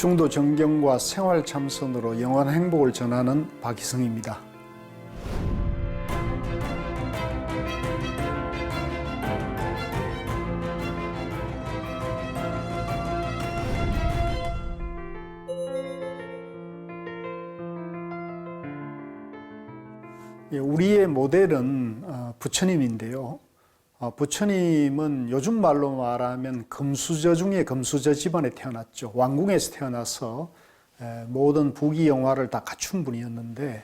중도 정경과 생활 참선으로 영원한 행복을 전하는 박희성입니다. 우리의 모델은 부처님인데요. 부처님은 요즘 말로 말하면 금수저 중에 금수저 집안에 태어났죠. 왕궁에서 태어나서 모든 부귀영화를 다 갖춘 분이었는데,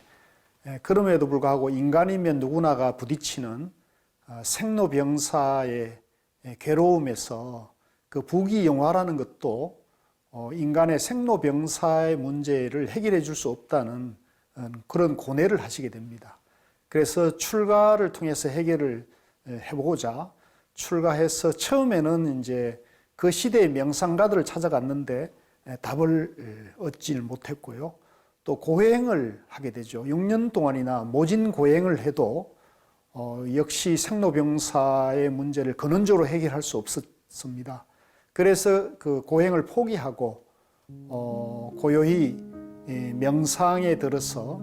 그럼에도 불구하고 인간이면 누구나가 부딪히는 생로병사의 괴로움에서 그 부귀영화라는 것도 인간의 생로병사의 문제를 해결해 줄 수 없다는 그런 고뇌를 하시게 됩니다. 그래서 출가를 통해서 해결을 해보고자 출가해서 처음에는 이제 그 시대의 명상가들을 찾아갔는데 답을 얻지를 못했고요. 또 고행을 하게 되죠. 6년 동안이나 모진 고행을 해도 역시 생로병사의 문제를 근원적으로 해결할 수 없었습니다. 그래서 그 고행을 포기하고 고요히 명상에 들어서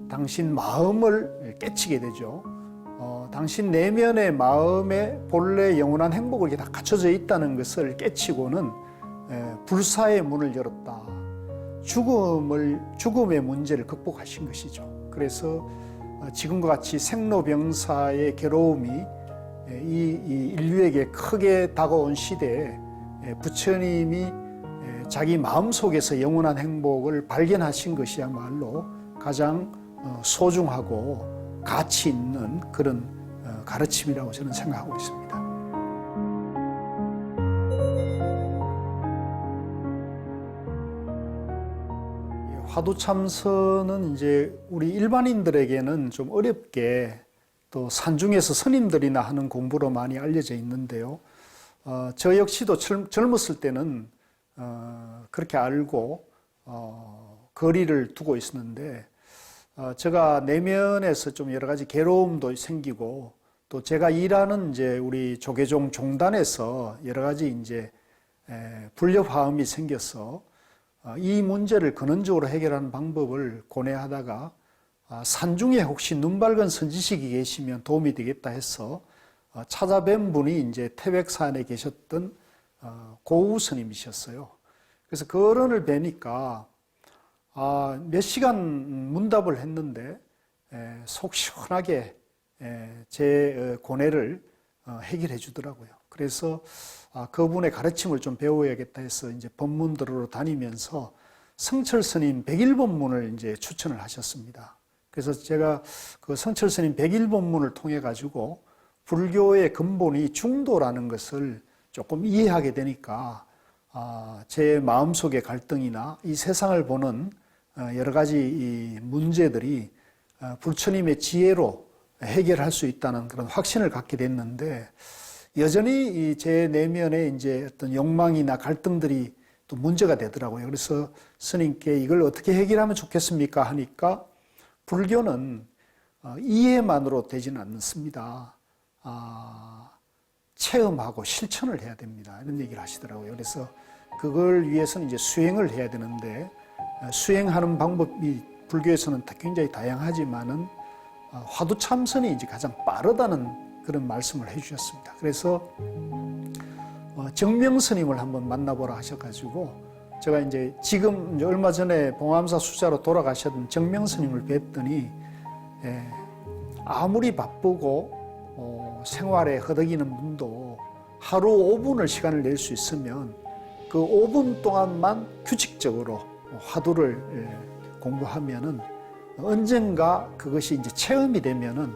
당신 마음을 깨치게 되죠. 당신 내면의 마음에 본래 영원한 행복을 다 갖춰져 있다는 것을 깨치고는 불사의 문을 열었다. 죽음의 문제를 극복하신 것이죠. 그래서 지금과 같이 생로병사의 괴로움이 이 인류에게 크게 다가온 시대에 부처님이 자기 마음속에서 영원한 행복을 발견하신 것이야말로 가장 소중하고 가치 있는 그런 가르침이라고 저는 생각하고 있습니다. 화두참선은 이제 우리 일반인들에게는 좀 어렵게 또 산중에서 스님들이나 하는 공부로 많이 알려져 있는데요. 저 역시도 젊었을 때는 그렇게 알고 거리를 두고 있었는데, 제가 내면에서 좀 여러 가지 괴로움도 생기고, 또 제가 일하는 이제 우리 조계종 종단에서 여러 가지 이제 불협화음이 생겨서 이 문제를 근원적으로 해결하는 방법을 고뇌하다가 산중에 혹시 눈 밝은 선지식이 계시면 도움이 되겠다 해서 찾아뵌 분이 이제 태백산에 계셨던 고우 스님이셨어요. 그래서 그 어른을 뵈니까 몇 시간 문답을 했는데 속 시원하게 제 고뇌를 해결해 주더라고요. 그래서 그분의 가르침을 좀 배워야겠다 해서 이제 법문들으로 다니면서 성철 스님 101법문을 이제 추천을 하셨습니다. 그래서 제가 그 성철 스님 101법문을 통해 가지고 불교의 근본이 중도라는 것을 조금 이해하게 되니까 제 마음속의 갈등이나 이 세상을 보는 여러 가지 이 문제들이 부처님의 지혜로 해결할 수 있다는 그런 확신을 갖게 됐는데, 여전히 제 내면에 이제 어떤 욕망이나 갈등들이 또 문제가 되더라고요. 그래서 스님께 이걸 어떻게 해결하면 좋겠습니까 하니까, 불교는 이해만으로 되지는 않습니다. 체험하고 실천을 해야 됩니다. 이런 얘기를 하시더라고요. 그래서 그걸 위해서는 이제 수행을 해야 되는데, 수행하는 방법이 불교에서는 굉장히 다양하지만은 화두참선이 이제 가장 빠르다는 그런 말씀을 해주셨습니다. 그래서 정명스님을 한번 만나보라 하셔가지고, 제가 이제 지금 이제 얼마 전에 봉암사 수자로 돌아가셨던 정명스님을 뵀더니 아무리 바쁘고 생활에 허덕이는 분도 하루 5분을 시간을 낼 수 있으면 그 5분 동안만 규칙적으로 화두를 공부하면은 언젠가 그것이 이제 체험이 되면은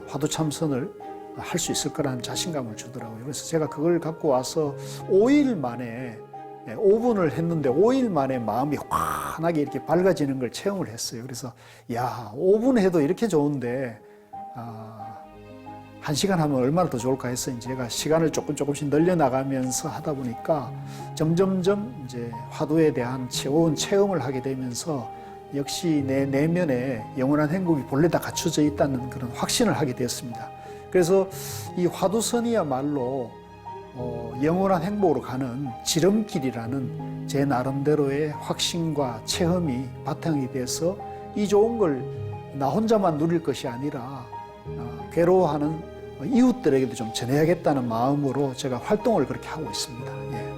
화두참선을 할 수 있을 거라는 자신감을 주더라고요. 그래서 제가 그걸 갖고 와서 5일 만에 5분을 했는데 5일 만에 마음이 환하게 이렇게 밝아지는 걸 체험을 했어요. 그래서 5분 해도 이렇게 좋은데 1시간 하면 얼마나 더 좋을까 해서 이제 제가 시간을 조금씩 늘려나가면서 하다 보니까 점점점 이제 화두에 대한 좋은 체험을 하게 되면서 역시 내 내면에 영원한 행복이 본래 다 갖춰져 있다는 그런 확신을 하게 되었습니다. 그래서 이 화두선이야말로 영원한 행복으로 가는 지름길이라는 제 나름대로의 확신과 체험이 바탕이 돼서 이 좋은 걸 나 혼자만 누릴 것이 아니라 괴로워하는 이웃들에게도 좀 전해야겠다는 마음으로 제가 활동을 그렇게 하고 있습니다. 예.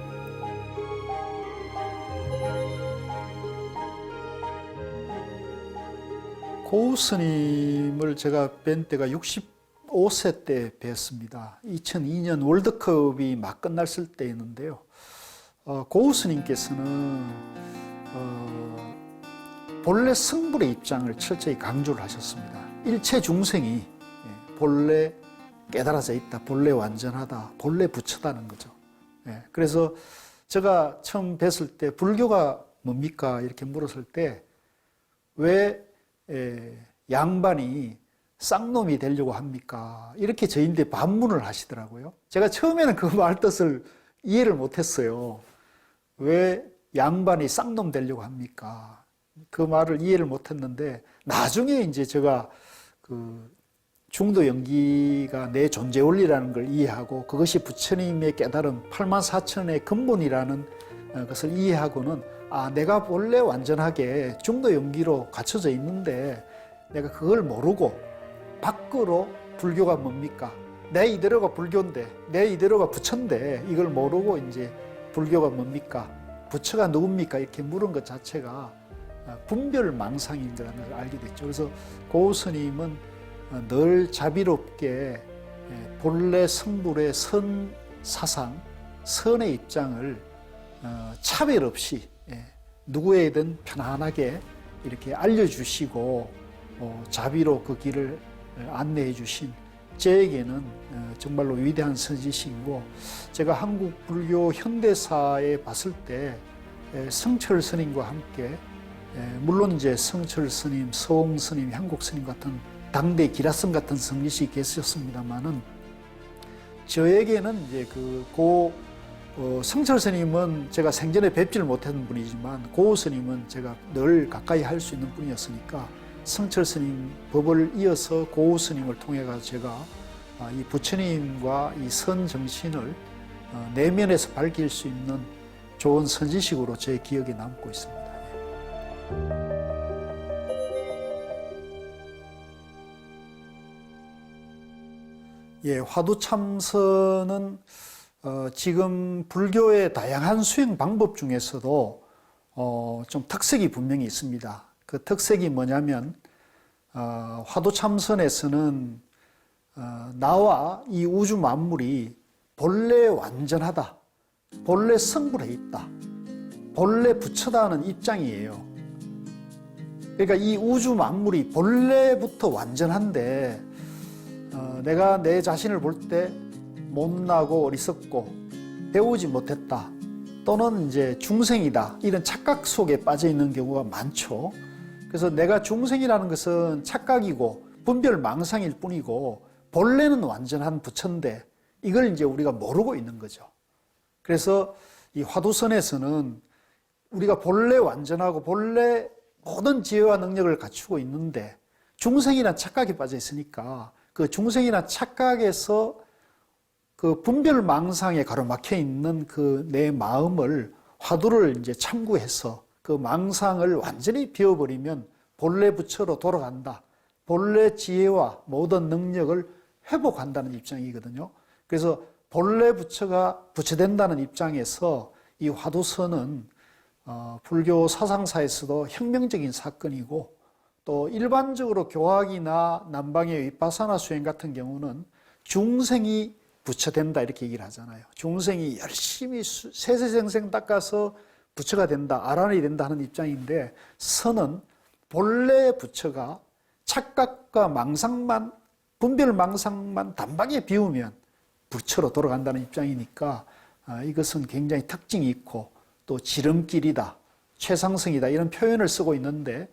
고우 스님을 제가 뵌 때가 65세 때 뵀습니다. 2002년 월드컵이 막 끝났을 때였는데요. 고우 스님께서는 본래 성불의 입장을 철저히 강조를 하셨습니다. 일체 중생이 본래 깨달아져 있다, 본래 완전하다, 본래 부처다는 거죠. 그래서 제가 처음 뵀을 때 불교가 뭡니까? 이렇게 물었을 때 왜 양반이 쌍놈이 되려고 합니까? 이렇게 저희한테 반문을 하시더라고요. 제가 처음에는 그 말 뜻을 이해를 못했어요. 왜 양반이 쌍놈 되려고 합니까? 그 말을 이해를 못했는데 나중에 이제 제가 그 중도 연기가 내 존재 원리라는 걸 이해하고 그것이 부처님의 깨달은 84,000의 근본이라는 것을 이해하고는 내가 본래 완전하게 중도 연기로 갖춰져 있는데 내가 그걸 모르고 밖으로 불교가 뭡니까? 내 이대로가 불교인데 내 이대로가 부처인데 이걸 모르고 이제 불교가 뭡니까? 부처가 누굽니까? 이렇게 물은 것 자체가 분별망상인 거라는 걸 알게 됐죠. 그래서 고우 스님은 늘 자비롭게 본래 성불의 선 사상, 선의 입장을 차별 없이 누구에든 편안하게 이렇게 알려주시고 자비로 그 길을 안내해 주신 저에게는 정말로 위대한 선지식이고 제가 한국 불교 현대사에 봤을 때 성철 스님과 함께 물론 이제 성철 스님, 서홍 스님, 향국 스님 같은 당대 기라성 같은 성지식이 계셨습니다만은 저에게는 이제 성철 스님은 제가 생전에 뵙지를 못했던 분이지만 고우 스님은 제가 늘 가까이 할 수 있는 분이었으니까 성철 스님 법을 이어서 고우 스님을 통해 가서 제가 이 부처님과 이 선 정신을 내면에서 밝힐 수 있는 좋은 선지식으로 제 기억에 남고 있습니다. 화두참선은 지금 불교의 다양한 수행 방법 중에서도 좀 특색이 분명히 있습니다. 그 특색이 뭐냐면 화두참선에서는 나와 이 우주 만물이 본래 완전하다, 본래 성불해 있다, 본래 부처다는 입장이에요. 그러니까 이 우주 만물이 본래부터 완전한데 내가 내 자신을 볼 때 못나고 어리석고 배우지 못했다 또는 이제 중생이다 이런 착각 속에 빠져 있는 경우가 많죠. 그래서 내가 중생이라는 것은 착각이고 분별망상일 뿐이고 본래는 완전한 부처인데 이걸 이제 우리가 모르고 있는 거죠. 그래서 이 화두선에서는 우리가 본래 완전하고 본래 모든 지혜와 능력을 갖추고 있는데 중생이란 착각에 빠져 있으니까 그 중생이란 착각에서 그 분별망상에 가로막혀 있는 그 내 마음을 화두를 이제 참고해서 그 망상을 완전히 비워버리면 본래 부처로 돌아간다. 본래 지혜와 모든 능력을 회복한다는 입장이거든요. 그래서 본래 부처가 부처된다는 입장에서 이 화두선은 불교 사상사에서도 혁명적인 사건이고 또 일반적으로 교학이나 남방의 위파사나 수행 같은 경우는 중생이 부처된다 이렇게 얘기를 하잖아요. 중생이 열심히 세세생생 닦아서 부처가 된다, 아란이 된다 하는 입장인데 선은 본래 부처가 착각과 망상만, 분별망상만 단박에 비우면 부처로 돌아간다는 입장이니까 이것은 굉장히 특징이 있고 또 지름길이다, 최상승이다 이런 표현을 쓰고 있는데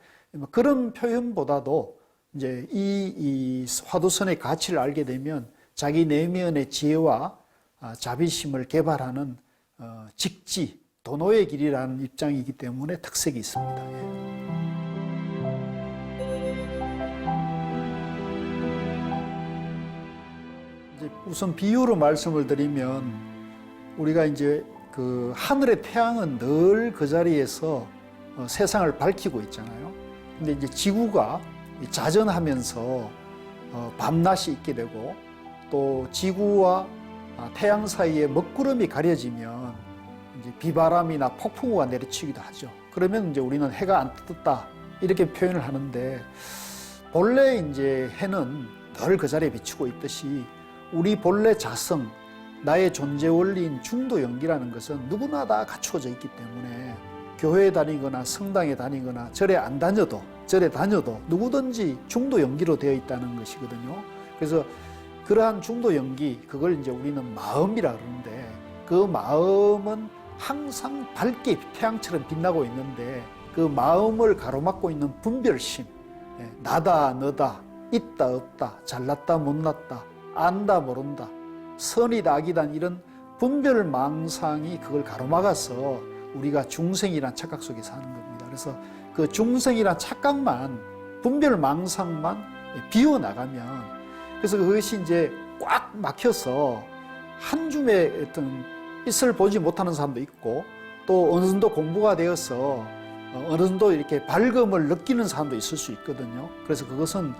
그런 표현보다도 이제 이 화두선의 가치를 알게 되면 자기 내면의 지혜와 자비심을 개발하는 직지, 도노의 길이라는 입장이기 때문에 특색이 있습니다. 이제 우선 비유로 말씀을 드리면 우리가 이제 그 하늘의 태양은 늘 그 자리에서 세상을 밝히고 있잖아요. 근데 이제 지구가 자전하면서 밤낮이 있게 되고 또 지구와 태양 사이에 먹구름이 가려지면 이제 비바람이나 폭풍우가 내리치기도 하죠. 그러면 이제 우리는 해가 안 떴다 이렇게 표현을 하는데, 본래 이제 해는 늘 그 자리에 비추고 있듯이 우리 본래 자성, 나의 존재 원리인 중도 연기라는 것은 누구나 다 갖추어져 있기 때문에 교회에 다니거나 성당에 다니거나 절에 안 다녀도, 절에 다녀도 누구든지 중도 연기로 되어 있다는 것이거든요. 그래서 그러한 중도 연기, 그걸 이제 우리는 마음이라 그러는데, 그 마음은 항상 밝게 태양처럼 빛나고 있는데, 그 마음을 가로막고 있는 분별심, 나다 너다, 있다 없다, 잘났다 못났다, 안다 모른다, 선이다 악이다, 이런 분별망상이 그걸 가로막아서 우리가 중생이란 착각 속에 사는 겁니다. 그래서 그 중생이란 착각만, 분별망상만 비워나가면, 그래서 그것이 이제 꽉 막혀서 한 줌의 어떤 빛을 보지 못하는 사람도 있고, 또 어느 정도 공부가 되어서 어느 정도 이렇게 밝음을 느끼는 사람도 있을 수 있거든요. 그래서 그것은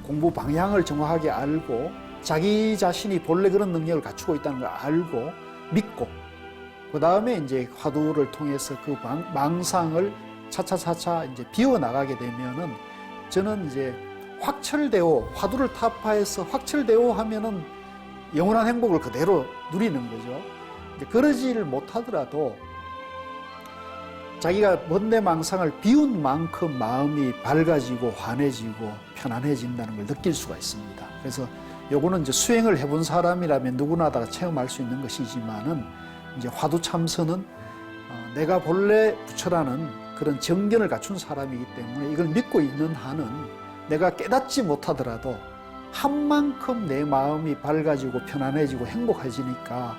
공부 방향을 정확하게 알고 자기 자신이 본래 그런 능력을 갖추고 있다는 걸 알고 믿고, 그 다음에 이제 화두를 통해서 그 망상을 차차차차 이제 비워나가게 되면은, 저는 이제 확철대오, 화두를 타파해서 확철대오 하면은 영원한 행복을 그대로 누리는 거죠. 그러지를 못하더라도 자기가 번뇌 망상을 비운 만큼 마음이 밝아지고 환해지고 편안해진다는 걸 느낄 수가 있습니다. 그래서 요거는 이제 수행을 해본 사람이라면 누구나 다 체험할 수 있는 것이지만은, 이제 화두 참선은 내가 본래 부처라는 그런 정견을 갖춘 사람이기 때문에 이걸 믿고 있는 한은 내가 깨닫지 못하더라도 한 만큼 내 마음이 밝아지고 편안해지고 행복해지니까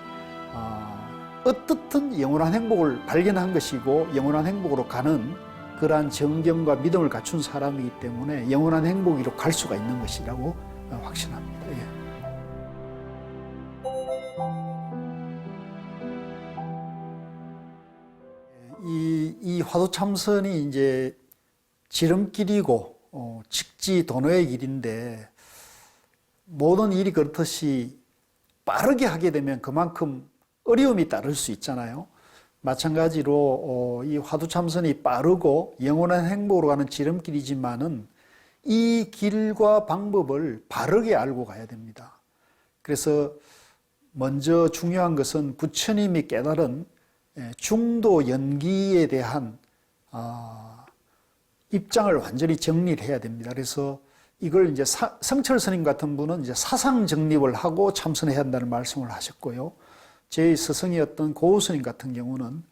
어떻든 영원한 행복을 발견한 것이고 영원한 행복으로 가는 그러한 정견과 믿음을 갖춘 사람이기 때문에 영원한 행복으로 갈 수가 있는 것이라고 확신합니다. 예. 이 화두 참선이 이제 지름길이고 직지도노의 길인데, 모든 일이 그렇듯이 빠르게 하게 되면 그만큼 어려움이 따를 수 있잖아요. 마찬가지로 이 화두 참선이 빠르고 영원한 행복으로 가는 지름길이지만은 이 길과 방법을 바르게 알고 가야 됩니다. 그래서 먼저 중요한 것은 부처님이 깨달은 중도 연기에 대한 입장을 완전히 정리를 해야 됩니다. 그래서 이걸 이제 성철 스님 같은 분은 이제 사상 정립을 하고 참선해야 한다는 말씀을 하셨고요. 제 스승이었던 고우 스님 같은 경우는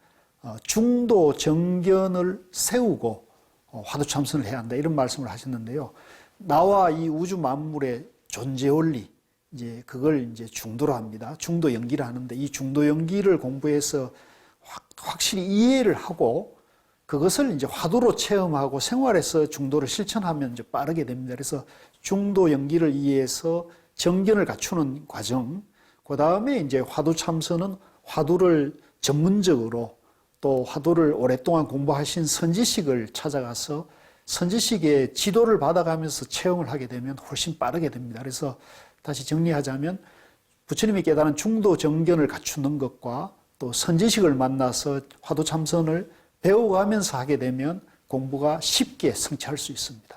중도 정견을 세우고 화두 참선을 해야 한다, 이런 말씀을 하셨는데요. 나와 이 우주 만물의 존재 원리, 이제 그걸 이제 중도로 합니다. 중도 연기를 하는데, 이 중도 연기를 공부해서 확실히 이해를 하고 그것을 이제 화두로 체험하고 생활에서 중도를 실천하면 이제 빠르게 됩니다. 그래서 중도 연기를 이해해서 정견을 갖추는 과정, 그 다음에 이제 화두 참선은 화두를 전문적으로, 또 화두를 오랫동안 공부하신 선지식을 찾아가서 선지식의 지도를 받아가면서 체험을 하게 되면 훨씬 빠르게 됩니다. 그래서 다시 정리하자면, 부처님이 깨달은 중도 정견을 갖추는 것과 또 선지식을 만나서 화두 참선을 배워가면서 하게 되면 공부가 쉽게 성취할 수 있습니다.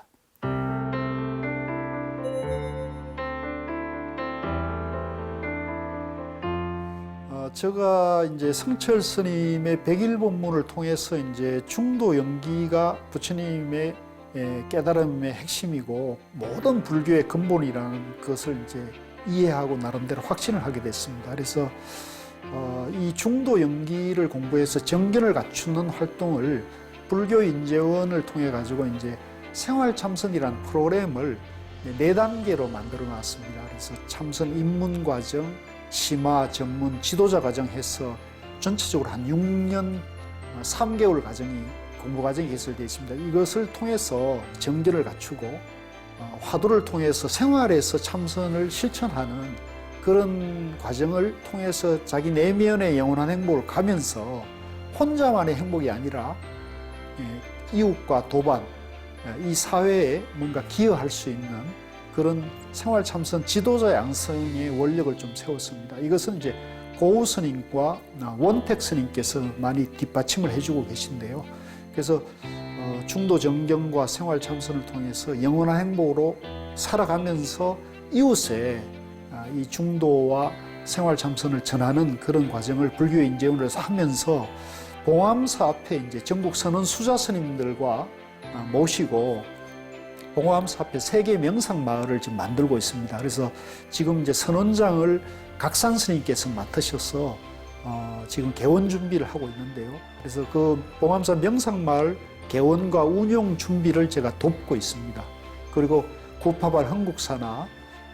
제가 이제 성철 스님의 백일본문을 통해서 이제 중도 연기가 부처님의 깨달음의 핵심이고 모든 불교의 근본이라는 것을 이제 이해하고 나름대로 확신을 하게 됐습니다. 그래서 이 중도 연기를 공부해서 정견을 갖추는 활동을 불교 인재원을 통해 가지고 이제 생활 참선이라는 프로그램을 4단계로 만들어 놨습니다. 그래서 참선 입문 과정, 심화, 전문, 지도자 과정 해서 전체적으로 한 6년 3개월 과정이, 공부 과정이 개설되어 있습니다. 이것을 통해서 정견을 갖추고 화두를 통해서 생활에서 참선을 실천하는 그런 과정을 통해서 자기 내면의 영원한 행복을 가면서 혼자만의 행복이 아니라 이웃과 도반, 이 사회에 뭔가 기여할 수 있는 그런 생활 참선 지도자 양성의 원력을 좀 세웠습니다. 이것은 이제 고우 스님과 원택 스님께서 많이 뒷받침을 해주고 계신데요. 그래서 중도 정경과 생활 참선을 통해서 영원한 행복으로 살아가면서 이웃에 이 중도와 생활 참선을 전하는 그런 과정을 불교의 인재원으로서 하면서 봉암사 앞에 이제 전국 선원 수자 스님들과 모시고 봉암사 앞에 세계 명상 마을을 지금 만들고 있습니다. 그래서 지금 이제 선원장을 각산 스님께서 맡으셔서 지금 개원 준비를 하고 있는데요. 그래서 그 봉암사 명상 마을 개원과 운영 준비를 제가 돕고 있습니다. 그리고 구파발 흥국사나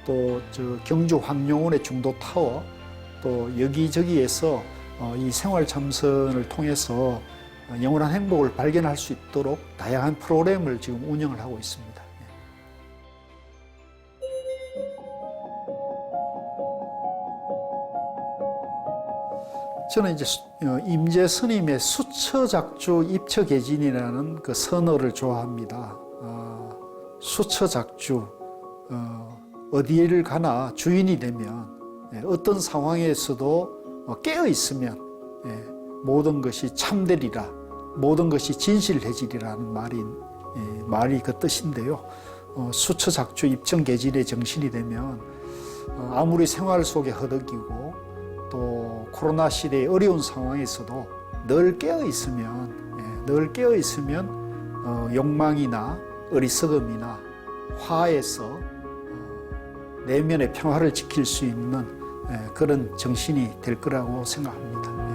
또 저 경주 황룡원의 중도 타워 또 여기저기에서 이 생활 참선을 통해서 영원한 행복을 발견할 수 있도록 다양한 프로그램을 지금 운영을 하고 있습니다. 저는 이제 임재 스님의 수처작주 입처계진이라는 그 선어를 좋아합니다. 수처작주, 어디를 가나 주인이 되면 어떤 상황에서도 깨어 있으면 모든 것이 참되리라, 모든 것이 진실해지리라는 말이 그 뜻인데요. 수처작주 입처계진의 정신이 되면 아무리 생활 속에 허덕이고 또 코로나 시대의 어려운 상황에서도 늘 깨어 있으면 욕망이나 어리석음이나 화에서 내면의 평화를 지킬 수 있는 그런 정신이 될 거라고 생각합니다.